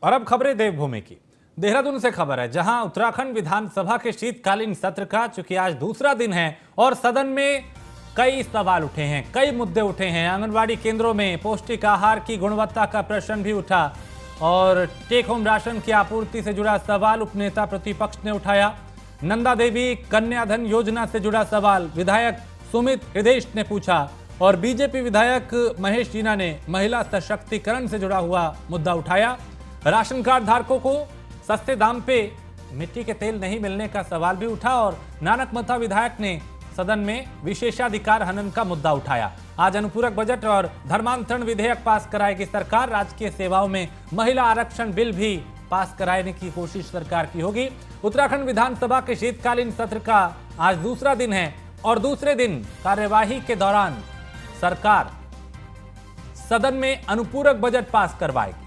और अब खबरें देवभूमि की। देहरादून से खबर है, जहां उत्तराखंड विधानसभा के शीतकालीन सत्र का चूंकि आज दूसरा दिन है और सदन में कई सवाल उठे हैं, कई मुद्दे उठे हैं। आंगनबाड़ी केंद्रों में पौष्टिक आहार की गुणवत्ता का प्रश्न भी उठा और टेक होम राशन की आपूर्ति से जुड़ा सवाल उपनेता प्रतिपक्ष ने उठाया। नंदा देवी कन्याधन योजना से जुड़ा सवाल विधायक सुमित हृदेश ने पूछा और बीजेपी विधायक महेश जीना ने महिला सशक्तिकरण से जुड़ा हुआ मुद्दा उठाया। राशन कार्ड धारकों को सस्ते दाम पे मिट्टी के तेल नहीं मिलने का सवाल भी उठा और नानकमता विधायक ने सदन में विशेषाधिकार हनन का मुद्दा उठाया। आज अनुपूरक बजट और धर्मांतरण विधेयक पास कराएगी सरकार। राजकीय सेवाओं में महिला आरक्षण बिल भी पास कराने की कोशिश सरकार की होगी। उत्तराखंड विधानसभा के शीतकालीन सत्र का आज दूसरा दिन है और दूसरे दिन कार्यवाही के दौरान सरकार सदन में अनुपूरक बजट पास करवाएगी।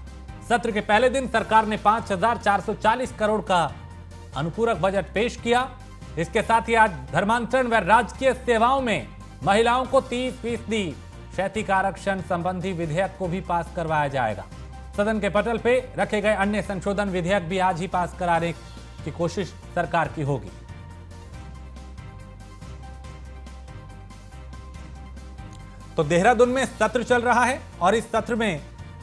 सत्र के पहले दिन सरकार ने 5,440 करोड़ का अनुपूरक बजट पेश किया। इसके साथ ही आज धर्मांतरण व राजकीय सेवाओं में महिलाओं को 30% शैक्षिक आरक्षण संबंधी विधेयक को भी पास करवाया जाएगा। सदन के पटल पे रखे गए अन्य संशोधन विधेयक भी आज ही पास कराने की कोशिश सरकार की होगी। तो देहरादून में सत्र चल रहा है और इस सत्र में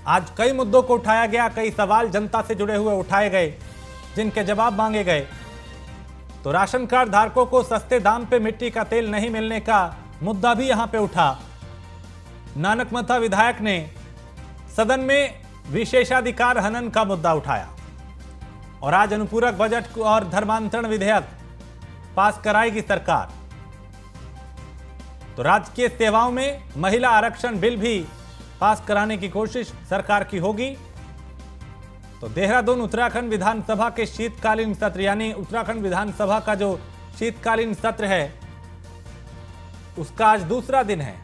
आज कई मुद्दों को उठाया गया, कई सवाल जनता से जुड़े हुए उठाए गए जिनके जवाब मांगे गए। तो राशन कार्ड धारकों को सस्ते दाम पे मिट्टी का तेल नहीं मिलने का मुद्दा भी यहां पे उठा। नानकमता विधायक ने सदन में विशेषाधिकार हनन का मुद्दा उठाया और आज अनुपूरक बजट और धर्मांतरण विधेयक पास कराएगी सरकार। तो राजकीय सेवाओं में महिला आरक्षण बिल भी पास कराने की कोशिश सरकार की होगी। तो देहरादून उत्तराखंड विधानसभा के शीतकालीन सत्र यानी उत्तराखंड विधानसभा का जो शीतकालीन सत्र है उसका आज दूसरा दिन है।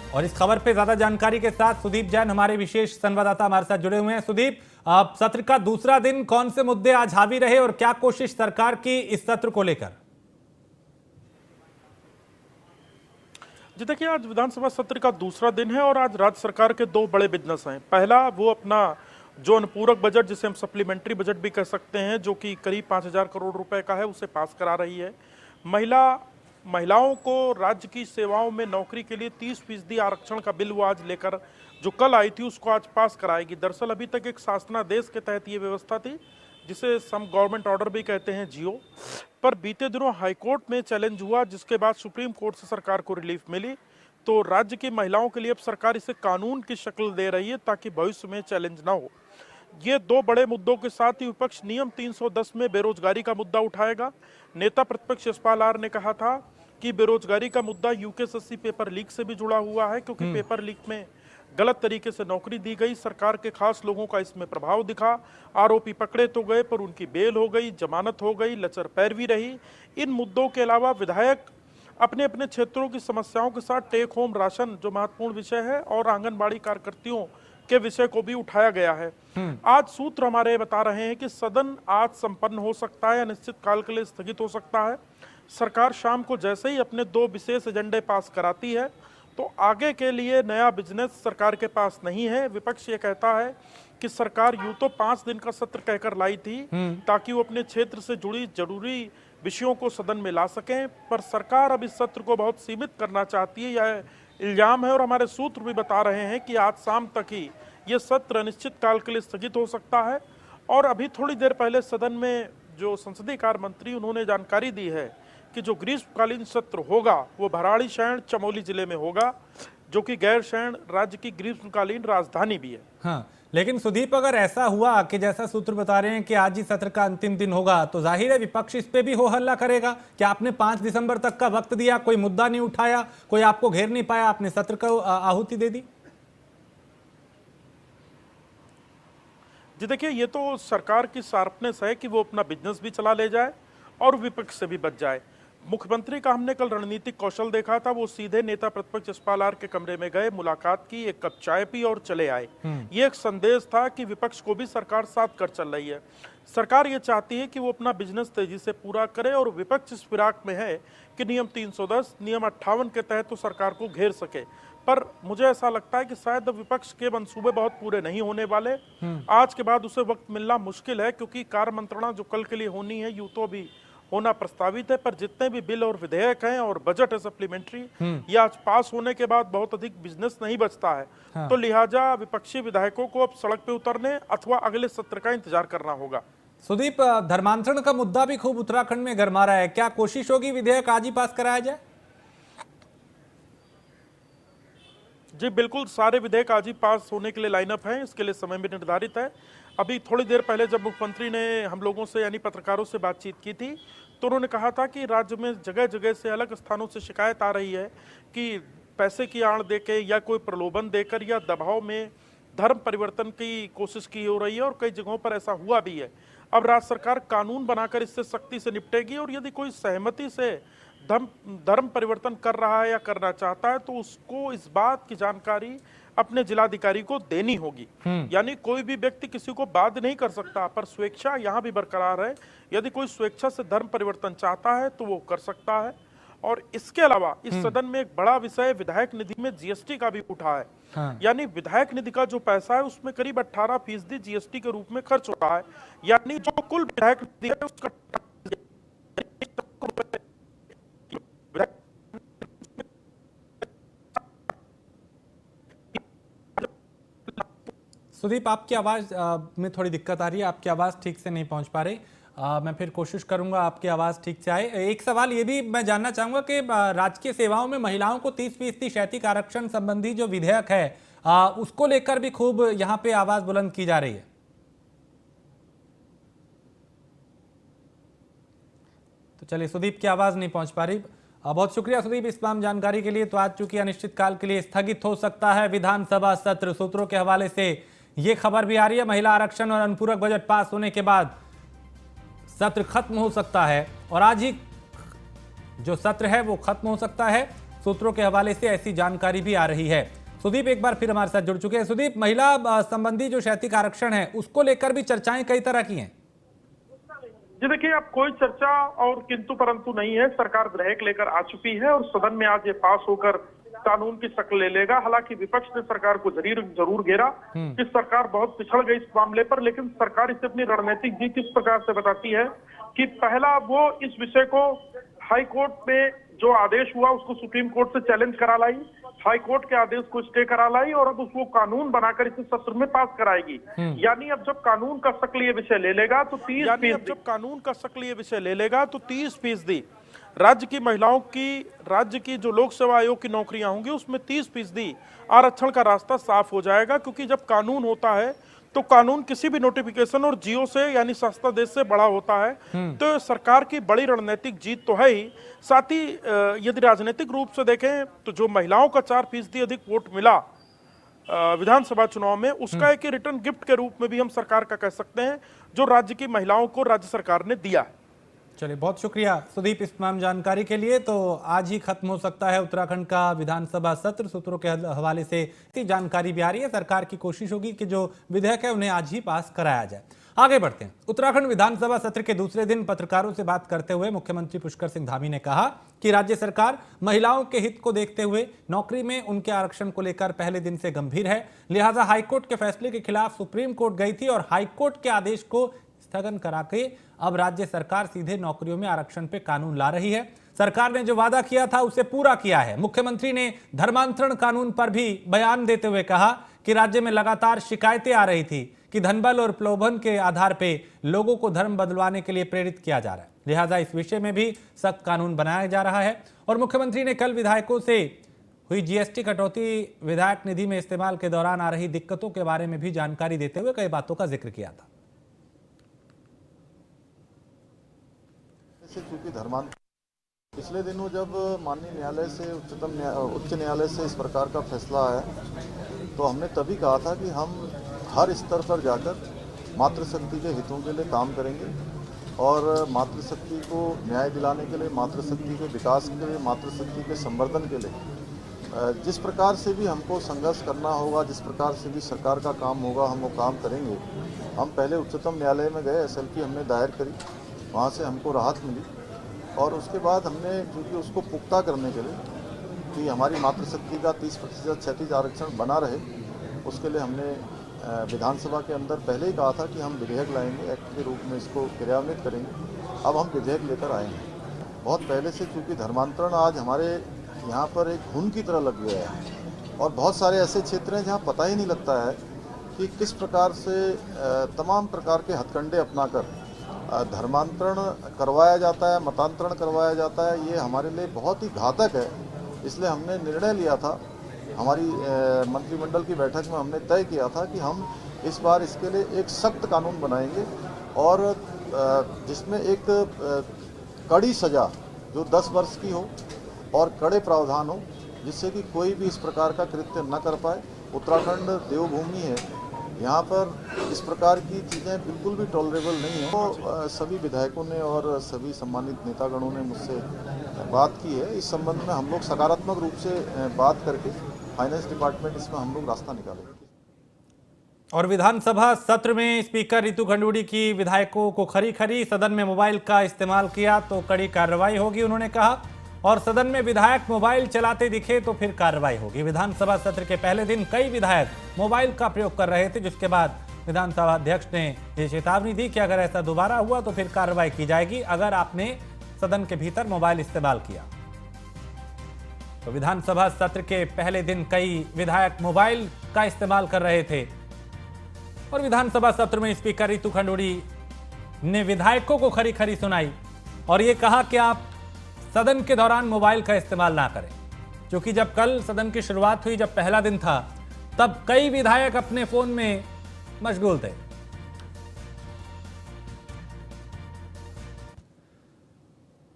और इस खबर पे ज्यादा जानकारी के साथ सुदीप जैन हमारे विशेष संवाददाता हमारे साथ जुड़े हुए हैं। सुदीप, आप सत्र का दूसरा दिन, कौन से मुद्दे आज हावी रहे और क्या कोशिश सरकार की इस सत्र को लेकर? जी देखिए, आज विधानसभा सत्र का दूसरा दिन है और आज राज्य सरकार के दो बड़े बिजनेस हैं। पहला वो अपना जो अनुपूरक बजट, जिसे हम सप्लीमेंट्री बजट भी कह सकते हैं, जो कि करीब 5,000 करोड़ रुपए का है, उसे पास करा रही है। महिलाओं को राज्य की सेवाओं में नौकरी के लिए 30% आरक्षण का बिल वो आज लेकर, जो कल आई थी, उसको आज पास कराएगी। दरअसल अभी तक एक शासनादेश के तहत ये व्यवस्था थी, जिसे सम गवर्नमेंट ऑर्डर भी कहते हैं, जियो, पर बीते दिनों हाईकोर्ट में चैलेंज हुआ, जिसके बाद सुप्रीम कोर्ट से सरकार को रिलीफ मिली। तो राज्य की महिलाओं के लिए अब सरकार इसे कानून की शक्ल दे रही है ताकि भविष्य में चैलेंज ना हो। ये दो बड़े मुद्दों के साथ ही विपक्ष नियम 310 में बेरोजगारी का मुद्दा उठाएगा। नेता प्रतिपक्ष यशपाल आर ने कहा था कि बेरोजगारी का मुद्दा यूकेएसएससी पेपर लीक से भी जुड़ा हुआ है, क्योंकि पेपर लीक में गलत तरीके से नौकरी दी गई। सरकार के खास लोगों का इसमें प्रभाव दिखा। आरोपी पकड़े तो गए पर उनकी बेल हो गई, जमानत हो गई, लचर पैरवी रही। इन मुद्दों के अलावा विधायक अपने अपने क्षेत्रों की समस्याओं के साथ टेक होम राशन, जो महत्वपूर्ण विषय है, और आंगनबाड़ी कार्यकर्तियों के विषय को भी उठाया गया है। आज सूत्र हमारे बता रहे हैं कि सदन आज संपन्न हो सकता है या निश्चित काल के लिए स्थगित हो सकता है। सरकार शाम को जैसे ही अपने दो विशेष एजेंडे पास कराती है तो आगे के लिए नया बिजनेस सरकार के पास नहीं है। विपक्ष ये कहता है कि सरकार यूं तो 5 दिन का सत्र कहकर लाई थी ताकि वो अपने क्षेत्र से जुड़ी जरूरी विषयों को सदन में ला सकें, पर सरकार अब इस सत्र को बहुत सीमित करना चाहती है, यह इल्जाम है। और हमारे सूत्र भी बता रहे हैं कि आज शाम तक ही ये सत्र अनिश्चित काल के लिए स्थगित हो सकता है। और अभी थोड़ी देर पहले सदन में जो संसदीय कार्य मंत्री, उन्होंने जानकारी दी है कि जो ग्रीष्मकालीन सत्र होगा वो भराड़ीसैंण चमोली जिले में होगा, जो कि गैरसैंण राज्य की ग्रीष्मकालीन राजधानी भी है। हाँ, लेकिन सुदीप, अगर ऐसा हुआ कि जैसा सूत्र बता रहे हैं कि आज ही सत्र का अंतिम दिन होगा, तो जाहिर है विपक्ष इस पे भी हो हल्ला करेगा कि आपने 5 दिसंबर तक का वक्त दिया, कोई मुद्दा नहीं उठाया, कोई आपको घेर नहीं पाया, आपने सत्र को आहुति दे दी। जी देखिए, ये तो सरकार की शार्पनेस है कि वो अपना बिजनेस भी चला ले जाए और विपक्ष से भी बच जाए। मुख्यमंत्री का हमने कल रणनीतिक कौशल देखा था। वो सीधे नेता प्रतिपक्ष यशपाल आर के कमरे में गए, मुलाकात की, एक कप चाय पी और चले आए। ये एक संदेश था कि विपक्ष को भी सरकार साथ कर चल रही है। सरकार ये चाहती है कि वो अपना बिजनेस तेजी से पूरा करे और विपक्ष इस फिराक में है कि नियम 310, नियम 58 के तहत तो सरकार को घेर सके। पर मुझे ऐसा लगता है कि शायद विपक्ष के मंसूबे बहुत पूरे नहीं होने वाले। आज के बाद उसे वक्त मिलना मुश्किल है, क्योंकि कार्य मंत्रणा जो कल के लिए होनी है यूं तो अभी होना प्रस्तावित है, पर जितने भी बिल और विधेयक हैं और बजट है सप्लीमेंट्री, ये आज पास होने के बाद बहुत अधिक बिजनेस नहीं बचता है। तो लिहाजा विपक्षी विधायकों को अब सड़क पे उतरने अथवा अगले सत्र का इंतजार करना होगा। सुदीप, धर्मांतरण का मुद्दा भी खूब उत्तराखंड में गरमा रहा है, क्या कोशिश होगी विधेयक आज ही पास कराया जाए? जी बिल्कुल, सारे विधेयक आज ही पास होने के लिए लाइनअप हैं, इसके लिए समय भी निर्धारित है। अभी थोड़ी देर पहले जब मुख्यमंत्री ने हम लोगों से यानी पत्रकारों से बातचीत की थी, तो उन्होंने कहा था कि राज्य में जगह जगह से अलग स्थानों से शिकायत आ रही है कि पैसे की आड़ देके या कोई प्रलोभन देकर या दबाव में धर्म परिवर्तन की कोशिश की हो रही है, और कई जगहों पर ऐसा हुआ भी है। अब राज्य सरकार कानून बनाकर इससे सख्ती से निपटेगी, और यदि कोई सहमति से धर्म परिवर्तन कर रहा है या करना चाहता है तो उसको इस बात की जानकारी अपने जिलाधिकारी को देनी होगी। यानी कोई भी व्यक्ति किसी को बाध्य नहीं कर सकता, पर स्वेच्छा यहाँ भी बरकरार है। यदि कोई स्वेच्छा से धर्म परिवर्तन चाहता है तो वो कर सकता है। और इसके अलावा इस सदन में एक बड़ा विषय विधायक निधि में जीएसटी का भी उठा है। यानी विधायक निधि का जो पैसा है उसमें करीब 18% जीएसटी के रूप में खर्च होता है। यानी जो कुल विधायक निधि है उसका सुदीप, आपकी आवाज़ में थोड़ी दिक्कत आ रही है, आपकी आवाज़ ठीक से नहीं पहुंच पा रही। मैं फिर कोशिश करूंगा आपकी आवाज़ ठीक से आए। एक सवाल ये भी मैं जानना चाहूंगा कि राजकीय सेवाओं में महिलाओं को 30% क्षैतिज आरक्षण संबंधी जो विधेयक है उसको लेकर भी खूब यहाँ पे आवाज़ बुलंद की जा रही है। तो चलिए, सुदीप की आवाज़ नहीं पहुंच पा रही। बहुत शुक्रिया सुदीप इस तमाम जानकारी के लिए। तो आज चूंकि अनिश्चितकाल के लिए स्थगित हो सकता है विधानसभा सत्र, सूत्रों के हवाले से ये खबर भी आ रही है, महिला आरक्षण और अनुपूरक बजट पास होने के बाद सत्र खत्म हो सकता है, और आज ही जो सत्र है वो खत्म हो सकता है। सूत्रों के हवाले से ऐसी जानकारी भी आ रही है। सुदीप एक बार फिर हमारे साथ जुड़ चुके हैं। सुदीप, महिला संबंधी जो क्षैतिज आरक्षण है उसको लेकर भी चर्चाएं कई तरह की हैं। जी देखिए, अब कोई चर्चा और किंतु परंतु नहीं है। सरकार विधेयक लेकर आ चुकी है और सदन में आज ये पास होकर कानून की शक्ल ले लेगा। हालांकि विपक्ष ने सरकार को जरूर घेरा कि सरकार बहुत पिछड़ गई इस मामले पर, लेकिन सरकार इसे अपनी रणनीतिक जीत इस प्रकार से बताती है कि पहला वो इस विषय को हाई कोर्ट में जो आदेश हुआ उसको सुप्रीम कोर्ट से चैलेंज करा लाई, हाई कोर्ट के आदेश को स्टे करा लाई, और अब उसको कानून बनाकर इसे सत्र में पास कराएगी। यानी अब जब कानून का शक्ल ये विषय ले लेगा तो 30% राज्य की महिलाओं की, राज्य की जो लोक सेवा आयोग की नौकरियां होंगी उसमें 30% आरक्षण का रास्ता साफ हो जाएगा। क्योंकि जब कानून होता है तो कानून किसी भी नोटिफिकेशन और जियो से यानी सस्ता देश से बड़ा होता है। तो सरकार की बड़ी रणनीतिक जीत तो है ही, साथ ही यदि राजनीतिक रूप से देखें तो जो महिलाओं का 4% अधिक वोट मिला विधानसभा चुनाव में, उसका एक रिटर्न गिफ्ट के रूप में भी हम सरकार का कह सकते हैं, जो राज्य की महिलाओं को राज्य सरकार ने दिया है। चलिए, बहुत शुक्रिया सुदीप इस तमाम जानकारी के लिए। तो आज ही खत्म हो सकता है उत्तराखंड का विधानसभा सत्र, सूत्रों के हवाले से इतनी जानकारी भी आ रही है। सरकार की कोशिश होगी कि जो विधेयक है उन्हें आज ही पास कराया जाए। आगे बढ़ते हैं। उत्तराखंड विधानसभा सत्र के दूसरे दिन पत्रकारों से बात करते हुए मुख्यमंत्री पुष्कर सिंह धामी ने कहा कि राज्य सरकार महिलाओं के हित को देखते हुए नौकरी में उनके आरक्षण को लेकर पहले दिन से गंभीर है। लिहाजा हाईकोर्ट के फैसले के खिलाफ सुप्रीम कोर्ट गई थी और हाईकोर्ट के आदेश को स्थगन करा के अब राज्य सरकार सीधे नौकरियों में आरक्षण पे कानून ला रही है। सरकार ने जो वादा किया था उसे पूरा किया है। मुख्यमंत्री ने धर्मांतरण कानून पर भी बयान देते हुए कहा कि राज्य में लगातार शिकायतें आ रही थी कि धनबल और प्रलोभन के आधार पे लोगों को धर्म बदलवाने के लिए प्रेरित किया जा रहा है। लिहाजा इस विषय में भी सख्त कानून बनाया जा रहा है। और मुख्यमंत्री ने कल विधायकों से हुई जीएसटी कटौती विधायक निधि में इस्तेमाल के दौरान आ रही दिक्कतों के बारे में भी जानकारी देते हुए कई बातों का जिक्र किया था। क्योंकि पिछले दिनों जब माननीय न्यायालय से उच्च न्यायालय से इस प्रकार का फैसला आया तो हमने तभी कहा था कि हम हर स्तर पर जाकर मातृशक्ति के हितों के लिए काम करेंगे और मातृशक्ति को न्याय दिलाने के लिए, मातृशक्ति के विकास के लिए, मातृशक्ति के संवर्धन के लिए जिस प्रकार से भी हमको संघर्ष करना होगा, जिस प्रकार से भी सरकार का काम होगा, हम वो काम करेंगे। हम पहले उच्चतम न्यायालय में गए, SLP हमने दायर करी, वहाँ से हमको राहत मिली और उसके बाद हमने चूँकि उसको पुख्ता करने के लिए कि हमारी मातृशक्ति का 30% क्षैतिज आरक्षण बना रहे, उसके लिए हमने विधानसभा के अंदर पहले ही कहा था कि हम विधेयक लाएंगे, एक्ट के रूप में इसको क्रियान्वित करेंगे। अब हम विधेयक लेकर आए हैं। बहुत पहले से चूँकि धर्मांतरण आज हमारे यहाँ पर एक घुन की तरह लग गया है और बहुत सारे ऐसे क्षेत्र हैं जहाँ पता ही नहीं लगता है कि किस प्रकार से तमाम प्रकार के हथकंडे अपनाकर धर्मांतरण करवाया जाता है, मतांतरण करवाया जाता है। ये हमारे लिए बहुत ही घातक है। इसलिए हमने निर्णय लिया था, हमारी मंत्रिमंडल की बैठक में हमने तय किया था कि हम इस बार इसके लिए एक सख्त कानून बनाएंगे और जिसमें एक कड़ी सज़ा जो 10 वर्ष की हो और कड़े प्रावधान हो, जिससे कि कोई भी इस प्रकार का कृत्य न कर पाए। उत्तराखंड देवभूमि है, यहाँ पर इस प्रकार की चीज़ें बिल्कुल भी टॉलरेबल नहीं है। तो सभी विधायकों ने और सभी सम्मानित नेतागणों ने मुझसे बात की है। इस संबंध में हम लोग सकारात्मक रूप से बात करके फाइनेंस डिपार्टमेंट इसमें हम लोग रास्ता निकालेंगे। और विधानसभा सत्र में स्पीकर रितु खंडूड़ी की विधायकों को खरी खरी सदन में मोबाइल का इस्तेमाल किया तो कड़ी कार्रवाई होगी, उन्होंने कहा। और सदन में विधायक मोबाइल चलाते दिखे तो फिर कार्रवाई होगी। विधानसभा सत्र के पहले दिन कई विधायक मोबाइल का प्रयोग कर रहे थे, जिसके बाद विधानसभा अध्यक्ष ने ये चेतावनी दी कि अगर ऐसा दोबारा हुआ तो फिर कार्रवाई की जाएगी अगर आपने सदन के भीतर मोबाइल इस्तेमाल किया। तो विधानसभा सत्र के पहले दिन कई विधायक मोबाइल का इस्तेमाल कर रहे थे और विधानसभा सत्र में स्पीकर रितु खंडूड़ी ने विधायकों को खरी खरी सुनाई और ये कहा कि आप सदन के दौरान मोबाइल का इस्तेमाल ना करें, क्योंकि जब कल सदन की शुरुआत हुई, जब पहला दिन था, तब कई विधायक अपने फोन में मशगूल थे।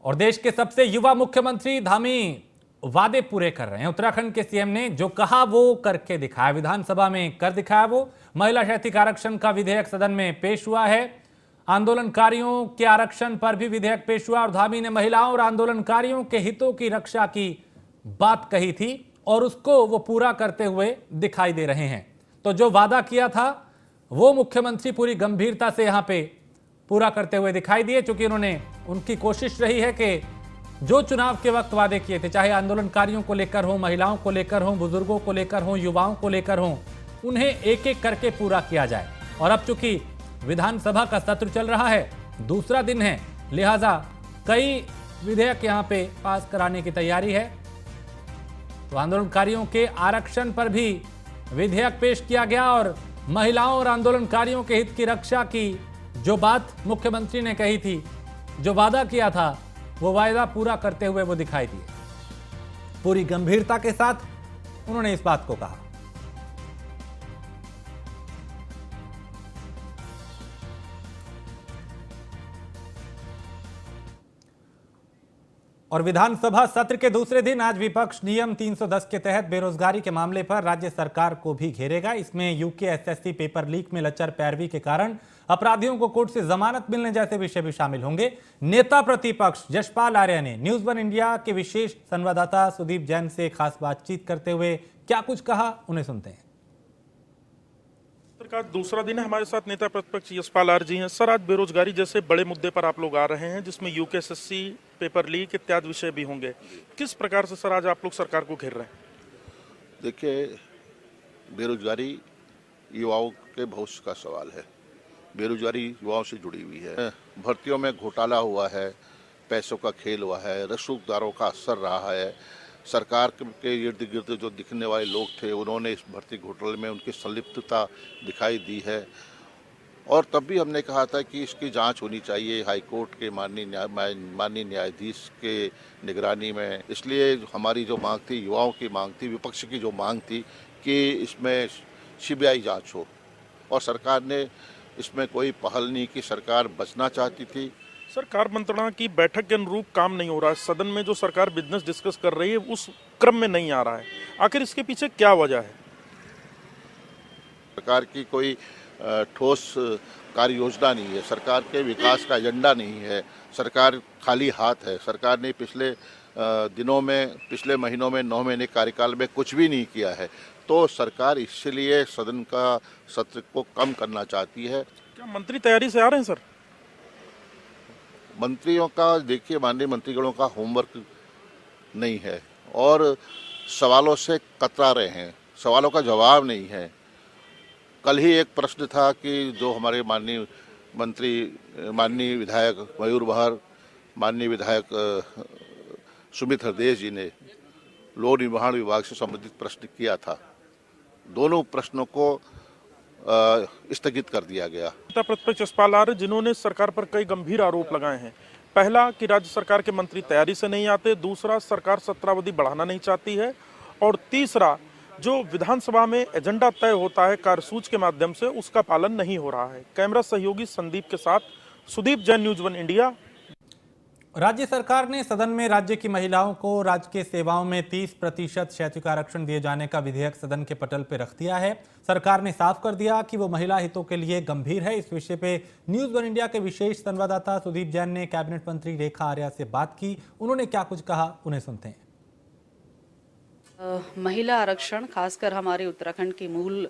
और देश के सबसे युवा मुख्यमंत्री धामी वादे पूरे कर रहे हैं। उत्तराखंड के सीएम ने जो कहा वो करके दिखाया, विधानसभा में कर दिखाया। वो महिला शैक्षिक आरक्षण का विधेयक सदन में पेश हुआ है। आंदोलनकारियों के आरक्षण पर भी विधेयक पेश हुआ और धामी ने महिलाओं और आंदोलनकारियों के हितों की रक्षा की बात कही थी और उसको वो पूरा करते हुए दिखाई दे रहे हैं। तो जो वादा किया था वो मुख्यमंत्री पूरी गंभीरता से यहाँ पे पूरा करते हुए दिखाई दिए, क्योंकि उनकी कोशिश रही है कि जो चुनाव के वक्त वादे किए थे, चाहे आंदोलनकारियों को लेकर हो, महिलाओं को लेकर हो, बुजुर्गों को लेकर हो, युवाओं को लेकर हो, उन्हें एक एक करके पूरा किया जाए। और अब चूंकि विधानसभा का सत्र चल रहा है, दूसरा दिन है, लिहाजा कई विधेयक यहां पे पास कराने की तैयारी है। तो आंदोलनकारियों के आरक्षण पर भी विधेयक पेश किया गया और महिलाओं और आंदोलनकारियों के हित की रक्षा की जो बात मुख्यमंत्री ने कही थी, जो वादा किया था, वो वायदा पूरा करते हुए वो दिखाई दिए। पूरी गंभीरता के साथ उन्होंने इस बात को कहा। और विधानसभा सत्र के दूसरे दिन आज विपक्ष नियम 310 के तहत बेरोजगारी के मामले पर राज्य सरकार को भी घेरेगा। इसमें यूके एसएससी पेपर लीक में लचर पैरवी के कारण अपराधियों को कोर्ट से जमानत मिलने जैसे विषय भी शामिल होंगे। नेता प्रतिपक्ष यशपाल आर्य ने न्यूज वन इंडिया के विशेष संवाददाता सुदीप जैन से खास बातचीत करते हुए क्या कुछ कहा, उन्हें सुनते हैं। का दूसरा दिन है, हमारे साथ नेता प्रतिपक्ष यशपाल आर्य जी हैं। सर, आज बेरोजगारी जैसे बड़े मुद्दे पर आप लोग आ रहे हैं, जिसमें यूकेएसएससी पेपर लीक इत्यादि विषय भी होंगे। किस प्रकार से सर आज आप लोग सरकार को घेर रहे हैं? देखिए, बेरोजगारी युवाओं के भविष्य का सवाल है। बेरोजगारी युवाओं से जुड़ी हुई है। भर्तियों में घोटाला हुआ है, पैसों का खेल हुआ है, रसूखदारों का असर रहा है। सरकार के इर्द गिर्द जो दिखने वाले लोग थे, उन्होंने इस भर्ती घोटाले में उनकी संलिप्तता दिखाई दी है। और तब भी हमने कहा था कि इसकी जांच होनी चाहिए हाई कोर्ट के माननीय न्यायाधीश के निगरानी में। इसलिए हमारी जो मांग थी, युवाओं की मांग थी, विपक्ष की जो मांग थी कि इसमें सीबीआई जांच हो, और सरकार ने इसमें कोई पहल नहीं की। सरकार बचना चाहती थी। सरकार मंत्रणा की बैठक के अनुरूप काम नहीं हो रहा है। सदन में जो सरकार बिजनेस डिस्कस कर रही है उस क्रम में नहीं आ रहा है। आखिर इसके पीछे क्या वजह है? सरकार की कोई ठोस कार्य योजना नहीं है, सरकार के विकास का एजेंडा नहीं है, सरकार खाली हाथ है। सरकार ने पिछले दिनों में, पिछले महीनों में, 9 महीने कार्यकाल में कुछ भी नहीं किया है। तो सरकार इसलिए सदन का सत्र को कम करना चाहती है। क्या मंत्री तैयारी से आ रहे हैं सर? मंत्रियों का देखिए, माननीय मंत्रीगणों का होमवर्क नहीं है और सवालों से कतरा रहे हैं, सवालों का जवाब नहीं है। कल ही एक प्रश्न था कि जो हमारे माननीय मंत्री, माननीय विधायक मयूर बहर, माननीय विधायक सुमित हरदेश जी ने लोक निर्माण विभाग से संबंधित प्रश्न किया था, दोनों प्रश्नों को स्थगित कर दिया गया। नेता प्रतिपक्ष यशपाल आर्य जिन्होंने सरकार पर कई गंभीर आरोप लगाए हैं। पहला कि राज्य सरकार के मंत्री तैयारी से नहीं आते, दूसरा सरकार सत्रावधि बढ़ाना नहीं चाहती है, और तीसरा जो विधानसभा में एजेंडा तय होता है कार्यसूची के माध्यम से, उसका पालन नहीं हो रहा है। कैमरा सहयोगी संदीप के साथ सुदीप जैन, न्यूज 1 इंडिया। राज्य सरकार ने सदन में राज्य की महिलाओं को राजकीय सेवाओं में 30% क्षैतिज आरक्षण दिए जाने का विधेयक सदन के पटल पर रख दिया है। सरकार ने साफ कर दिया कि वो महिला हितों के लिए गंभीर है। इस विषय पे न्यूज 1 इंडिया के विशेष संवाददाता सुदीप जैन ने कैबिनेट मंत्री रेखा आर्या से बात की। उन्होंने क्या कुछ कहा, उन्हें सुनते हैं। महिला आरक्षण, खासकर हमारे उत्तराखंड की मूल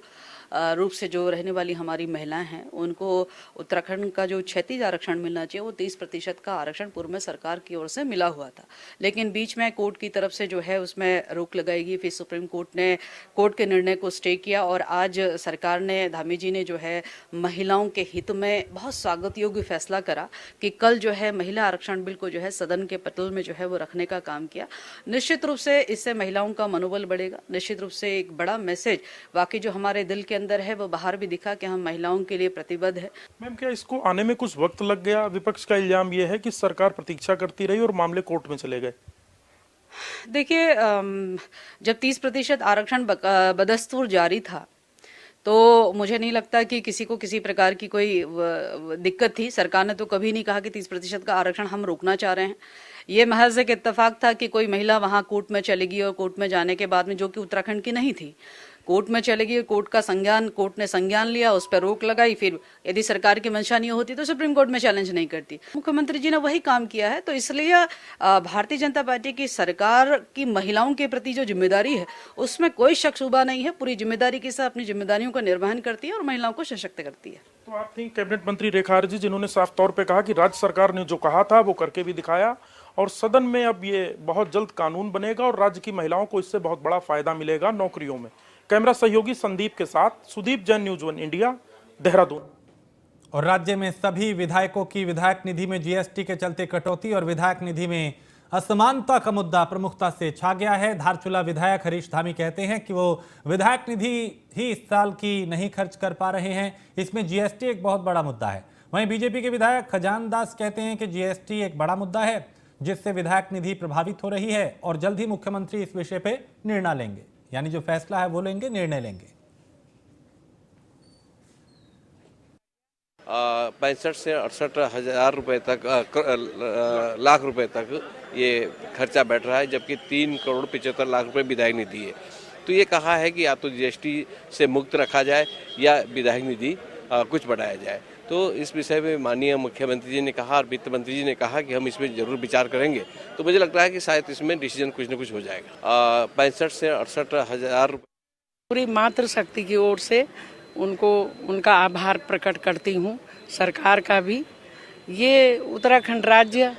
रूप से जो रहने वाली हमारी महिलाएं हैं, उनको उत्तराखंड का जो क्षैतिज आरक्षण मिलना चाहिए, वो 30% का आरक्षण पूर्व में सरकार की ओर से मिला हुआ था। लेकिन बीच में कोर्ट की तरफ से जो है उसमें रोक लगाएगी। फिर सुप्रीम कोर्ट ने कोर्ट के निर्णय को स्टे किया और आज सरकार ने, धामी जी ने जो है महिलाओं के हित में बहुत स्वागत योग्य फैसला करा कि कल जो है महिला आरक्षण बिल को जो है सदन के पटल में जो है वो रखने का काम किया। निश्चित रूप से इससे महिलाओं का मनोबल बढ़ेगा। निश्चित रूप से एक बड़ा मैसेज वाकई जो हमारे दिल के अंदर है वो बाहर भी दिखा कि हम महिलाओं के लिए प्रतिबद्ध है। मैम, क्या इसको आने में कुछ वक्त लग गया? विपक्ष का इल्जाम यह है कि सरकार प्रतीक्षा करती रही और मामले कोर्ट में चले गए। देखिए, जब 30% आरक्षण बदस्तूर जारी था तो मुझे नहीं लगता कि किसी को किसी प्रकार की कोई दिक्कत थी। सरकार ने तो कभी नहीं कहा कि 30% का आरक्षण हम रोकना चाह रहे हैं। ये महज एक इत्तेफाक था कि कोई महिला वहां कोर्ट में चलेगी और कोर्ट में जाने के बाद में, जो कि उत्तराखंड की नहीं थी, कोर्ट में चलेगी, कोर्ट ने संज्ञान लिया, उस पर रोक लगाई। फिर यदि सरकार की मंशा नहीं होती तो सुप्रीम कोर्ट में चैलेंज नहीं करती। मुख्यमंत्री जी ने वही काम किया है। तो इसलिए भारतीय जनता पार्टी की सरकार की महिलाओं के प्रति जो जिम्मेदारी है उसमें कोई शक शुबा नहीं है। पूरी जिम्मेदारी के साथ अपनी जिम्मेदारियों का निर्वहन करती है और महिलाओं को सशक्त करती है। तो आप थी कैबिनेट मंत्री रेखा आर्य जी, जिन्होंने साफ तौर पे कहा कि राज्य सरकार ने जो कहा था वो करके भी दिखाया, और सदन में अब ये बहुत जल्द कानून बनेगा और राज्य की महिलाओं को इससे बहुत बड़ा फायदा मिलेगा नौकरियों में। कैमरा सहयोगी संदीप के साथ सुदीप जैन, न्यूज 1 इंडिया, देहरादून। और राज्य में सभी विधायकों की विधायक निधि में जीएसटी के चलते कटौती और विधायक निधि में असमानता का मुद्दा प्रमुखता से छा गया है। धारचूला विधायक हरीश धामी कहते हैं कि वो विधायक निधि ही इस साल की नहीं खर्च कर पा रहे हैं, इसमें जीएसटी एक बहुत बड़ा मुद्दा है। वहीं बीजेपी के विधायक खजान दास कहते हैं कि जीएसटी एक बड़ा मुद्दा है जिससे विधायक निधि प्रभावित हो रही है और जल्द ही मुख्यमंत्री इस विषय पे निर्णय लेंगे, यानी जो फैसला है वो लेंगे, निर्णय लेंगे। 65 से 68 हजार रुपए तक, लाख रुपए तक ये खर्चा बैठ रहा है, जबकि 3 करोड़ 75 लाख रुपए विधायक निधि है। तो ये कहा है कि या तो जीएसटी से मुक्त रखा जाए या विधायक निधि कुछ बढ़ाया जाए। तो इस विषय में माननीय मुख्यमंत्री जी ने कहा और वित्त मंत्री जी ने कहा कि हम इसमें जरूर विचार करेंगे। तो मुझे लगता है कि शायद इसमें डिसीजन कुछ न कुछ हो जाएगा। 65 से 68 हजार रुपये। पूरी मातृशक्ति की ओर से उनको उनका आभार प्रकट करती हूँ, सरकार का भी। ये उत्तराखंड राज्य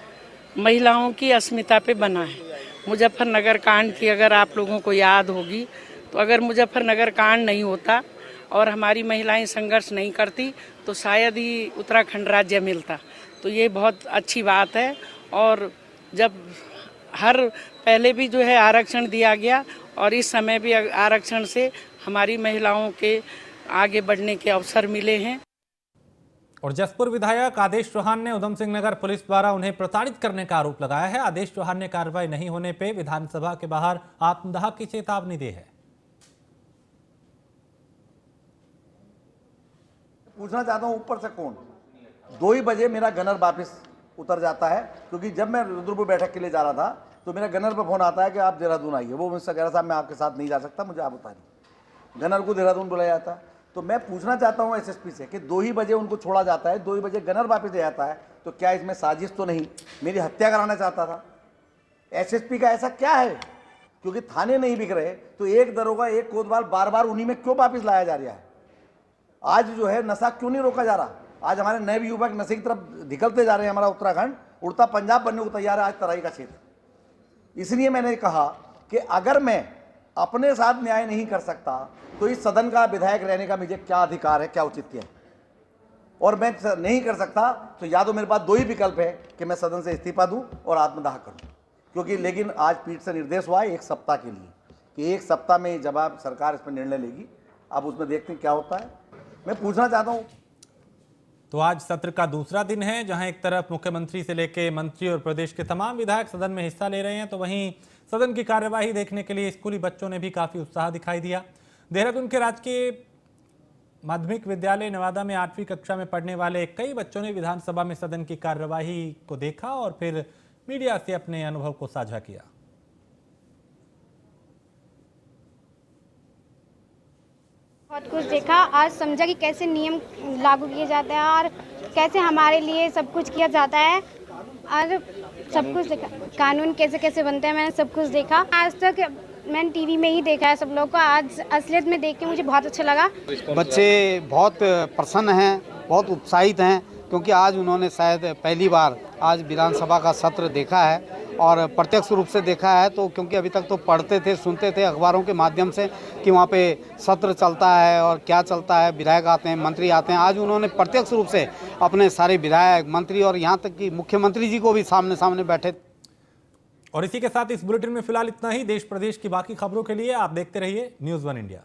महिलाओं की अस्मिता पे बना है। मुजफ्फरनगर कांड की अगर आप लोगों को याद होगी, तो अगर मुजफ्फरनगर कांड नहीं होता और हमारी महिलाएं संघर्ष नहीं करती तो शायद ही उत्तराखंड राज्य मिलता। तो ये बहुत अच्छी बात है। और जब पहले भी जो है आरक्षण दिया गया और इस समय भी आरक्षण से हमारी महिलाओं के आगे बढ़ने के अवसर मिले हैं। और जसपुर विधायक आदेश चौहान ने उधम सिंह नगर पुलिस द्वारा उन्हें प्रताड़ित करने का आरोप लगाया है। आदेश चौहान ने कार्रवाई नहीं होने पे विधानसभा के बाहर आत्मदाह की चेतावनी दी है। पूछना चाहता हूं ऊपर से कौन 2 ही बजे मेरा गनर वापस उतर जाता है, क्योंकि जब मैं रुद्रपुर बैठक के लिए जा रहा था तो मेरा गनर पर फोन आता है कि आप देहरादून आइए। वो मुझसे कह रहा साहब मैं आपके साथ नहीं जा सकता, मुझे आप उतारिए। गनर को देहरादून बुलाया जाता है। तो मैं पूछना चाहता हूं एसएसपी से कि 2 ही बजे उनको छोड़ा जाता है, 2 ही बजे गनर वापस ले जाता है, तो क्या इसमें साजिश तो नहीं? मेरी हत्या कराना चाहता था। एसएसपी का ऐसा क्या है? क्योंकि थाने नहीं बिक रहे तो एक दरोगा, एक कोतवाल बार बार उन्हीं में क्यों वापिस लाया जा रहा है? आज जो है नशा क्यों नहीं रोका जा रहा? आज हमारे नए युवक नशे की तरफ निकलते जा रहे हैं। हमारा उत्तराखंड उड़ता पंजाब बनने को तैयार है आज तराई का क्षेत्र। इसलिए मैंने कहा कि अगर मैं अपने साथ न्याय नहीं कर सकता तो इस सदन का विधायक रहने का मुझे क्या अधिकार है, क्या औचित्य है? और मैं नहीं कर सकता तो या तो मेरे पास दो ही विकल्प है कि मैं सदन से इस्तीफा दूं और आत्मदाह करूं, क्योंकि लेकिन आज पीठ से निर्देश हुआ है 1 सप्ताह के लिए कि 1 सप्ताह में जब आप सरकार इस पर निर्णय लेगी, अब उसमें देखते हैं क्या होता है। मैं पूछना चाहता हूं, तो आज सत्र का दूसरा दिन है, जहां एक तरफ मुख्यमंत्री से लेकर मंत्री और प्रदेश के तमाम विधायक सदन में हिस्सा ले रहे हैं, तो वहीं सदन की कार्यवाही देखने के लिए स्कूली बच्चों ने भी काफी उत्साह दिखाई दिया। देहरादून के राजकीय माध्यमिक विद्यालय नवादा में 8वीं कक्षा में पढ़ने वाले कई बच्चों ने विधानसभा में सदन की कार्यवाही को देखा और फिर मीडिया से अपने अनुभव को साझा किया। बहुत कुछ देखा, आज समझा कि कैसे नियम लागू किए जाते हैं और कैसे हमारे लिए सब कुछ किया जाता है और सब कुछ देखा, कानून कैसे कैसे बनते हैं, मैंने सब कुछ देखा। आज तक मैंने टीवी में ही देखा है सब लोग को, आज असलियत में देख के मुझे बहुत अच्छा लगा। बच्चे बहुत प्रसन्न हैं, बहुत उत्साहित हैं, क्योंकि आज उन्होंने शायद पहली बार आज विधानसभा का सत्र देखा है और प्रत्यक्ष रूप से देखा है। तो क्योंकि अभी तक तो पढ़ते थे, सुनते थे अखबारों के माध्यम से कि वहाँ पे सत्र चलता है और क्या चलता है, विधायक आते हैं, मंत्री आते हैं। आज उन्होंने प्रत्यक्ष रूप से अपने सारे विधायक, मंत्री और यहाँ तक कि मुख्यमंत्री जी को भी सामने सामने बैठे। और इसी के साथ इस बुलेटिन में फिलहाल इतना ही। देश प्रदेश की बाकी खबरों के लिए आप देखते रहिए न्यूज़ 1 इंडिया।